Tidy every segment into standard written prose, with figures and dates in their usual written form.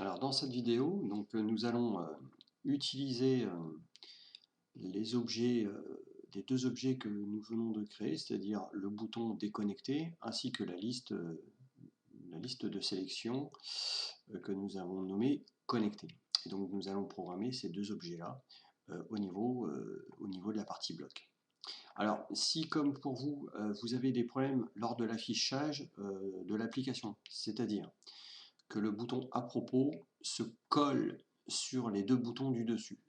Alors dans cette vidéo, nous allons utiliser les objets, les deux objets que nous venons de créer, c'est-à-dire le bouton déconnecter ainsi que la liste de sélection que nous avons nommée connecter. Et donc nous allons programmer ces deux objets-là au niveau de la partie bloc. Alors, si comme pour vous, vous avez des problèmes lors de l'affichage de l'application, c'est-à-dire que le bouton à propos se colle sur les deux boutons du dessus.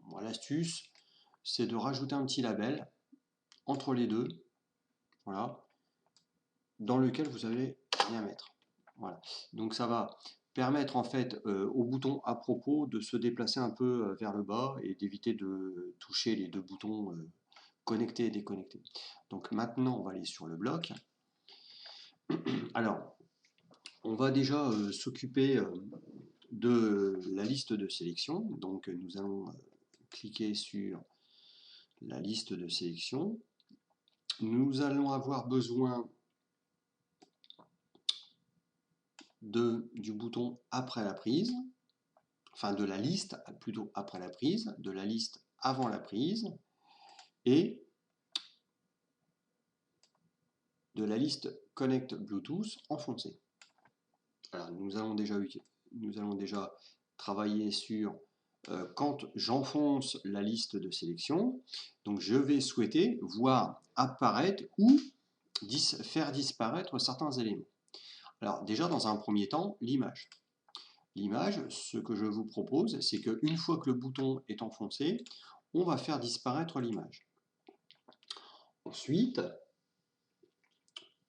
Bon, l'astuce, c'est de rajouter un petit label entre les deux, voilà, dans lequel vous allez rien mettre. Voilà. Donc ça va permettre en fait au bouton à propos de se déplacer un peu vers le bas et d'éviter de toucher les deux boutons connectés et déconnectés. Donc maintenant, on va aller sur le bloc. Alors, on va déjà s'occuper de la liste de sélection. Donc nous allons cliquer sur la liste de sélection. Nous allons avoir besoin du bouton après la prise, enfin de la liste plutôt après la prise, de la liste avant la prise et de la liste Connect Bluetooth enfoncée. Alors nous allons déjà travailler sur quand j'enfonce la liste de sélection, donc je vais souhaiter voir apparaître ou faire disparaître certains éléments. Alors déjà dans un premier temps, l'image. L'image, ce que je vous propose, c'est qu'une fois que le bouton est enfoncé, on va faire disparaître l'image. Ensuite,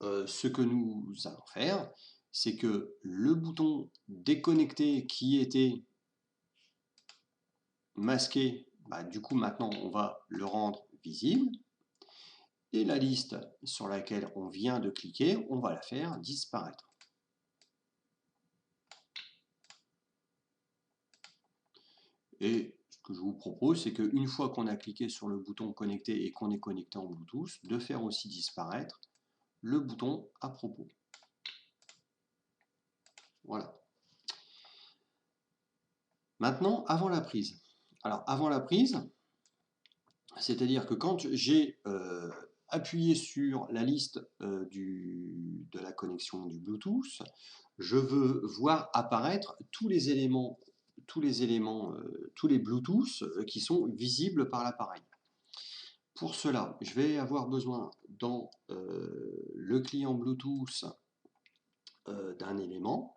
ce que nous allons faire, c'est que le bouton déconnecter qui était masqué, du coup maintenant on va le rendre visible. Et la liste sur laquelle on vient de cliquer, on va la faire disparaître. Et ce que je vous propose, c'est qu'une fois qu'on a cliqué sur le bouton connecter et qu'on est connecté en Bluetooth, de faire aussi disparaître le bouton à propos. Voilà. Maintenant, avant la prise. Alors, avant la prise, c'est-à-dire que quand j'ai appuyé sur la liste de la connexion du Bluetooth, je veux voir apparaître tous les éléments, tous les Bluetooth qui sont visibles par l'appareil. Pour cela, je vais avoir besoin dans le client Bluetooth d'un élément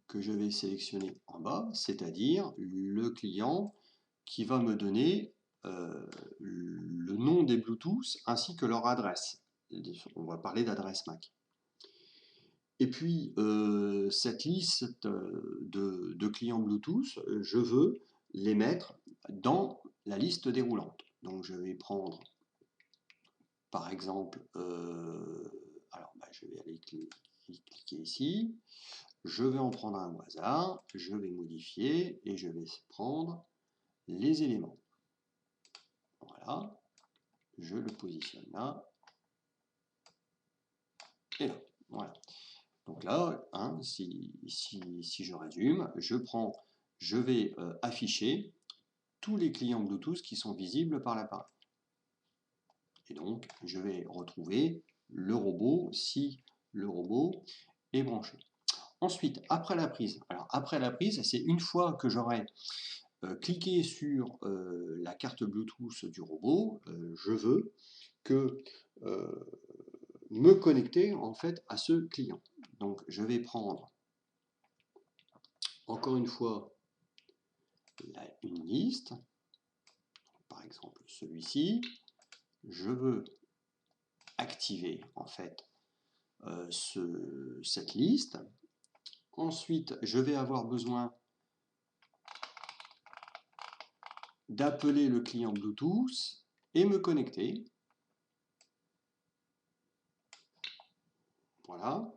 que je vais sélectionner en bas, c'est-à-dire le client qui va me donner le nom des Bluetooth ainsi que leur adresse. On va parler d'adresse MAC. Et puis, cette liste de clients Bluetooth, je veux les mettre dans la liste déroulante. Donc, je vais prendre, par exemple, je vais aller cliquer ici. Je vais en prendre un au hasard, je vais modifier et je vais prendre les éléments. Voilà, je le positionne là et là. Voilà. Donc là, hein, si je résume, je vais afficher tous les clients Bluetooth qui sont visibles par l'appareil. Et donc, je vais retrouver le robot si le robot est branché. Ensuite, après la prise. Alors, après la prise, c'est une fois que j'aurai cliqué sur la carte Bluetooth du robot, je veux que me connecter en fait à ce client. Donc, je vais prendre encore une fois une liste, par exemple celui-ci. Je veux activer en fait cette liste. Ensuite, je vais avoir besoin d'appeler le client Bluetooth et me connecter. Voilà.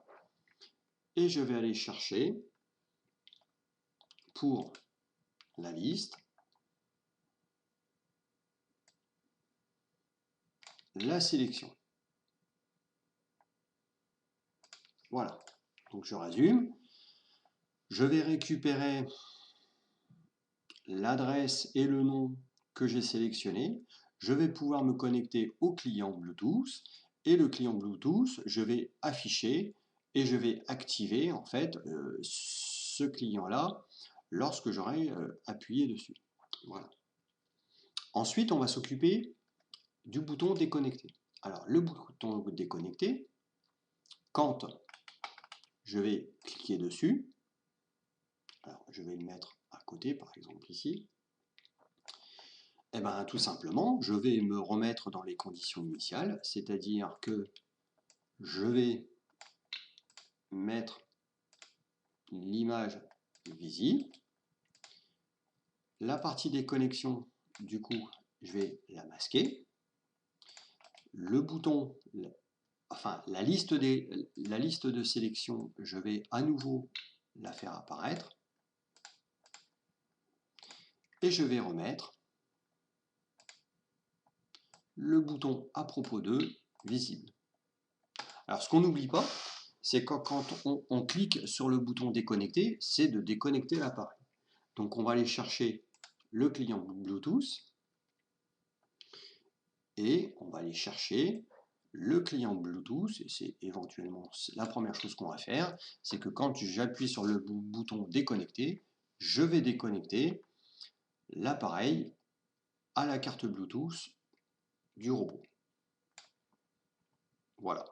Et je vais aller chercher pour la liste la sélection. Voilà. Donc je résume. Je vais récupérer l'adresse et le nom que j'ai sélectionné. Je vais pouvoir me connecter au client Bluetooth. Et le client Bluetooth, je vais afficher et je vais activer en fait ce client-là lorsque j'aurai appuyé dessus. Voilà. Ensuite, on va s'occuper du bouton déconnecter. Alors, le bouton déconnecter, quand je vais cliquer dessus, alors je vais le mettre à côté, par exemple ici, et bien tout simplement, je vais me remettre dans les conditions initiales, c'est-à-dire que je vais mettre l'image visible. La partie des connexions, du coup, je vais la masquer. Le bouton, enfin la liste de sélection, je vais à nouveau la faire apparaître. Et je vais remettre le bouton à propos de visible. Alors ce qu'on n'oublie pas, c'est que quand on clique sur le bouton déconnecter, c'est de déconnecter l'appareil. Donc on va aller chercher le client Bluetooth et on va aller chercher le client Bluetooth, et c'est éventuellement la première chose qu'on va faire, c'est que quand j'appuie sur le bouton déconnecter, je vais déconnecter l'appareil à la carte Bluetooth du robot. Voilà.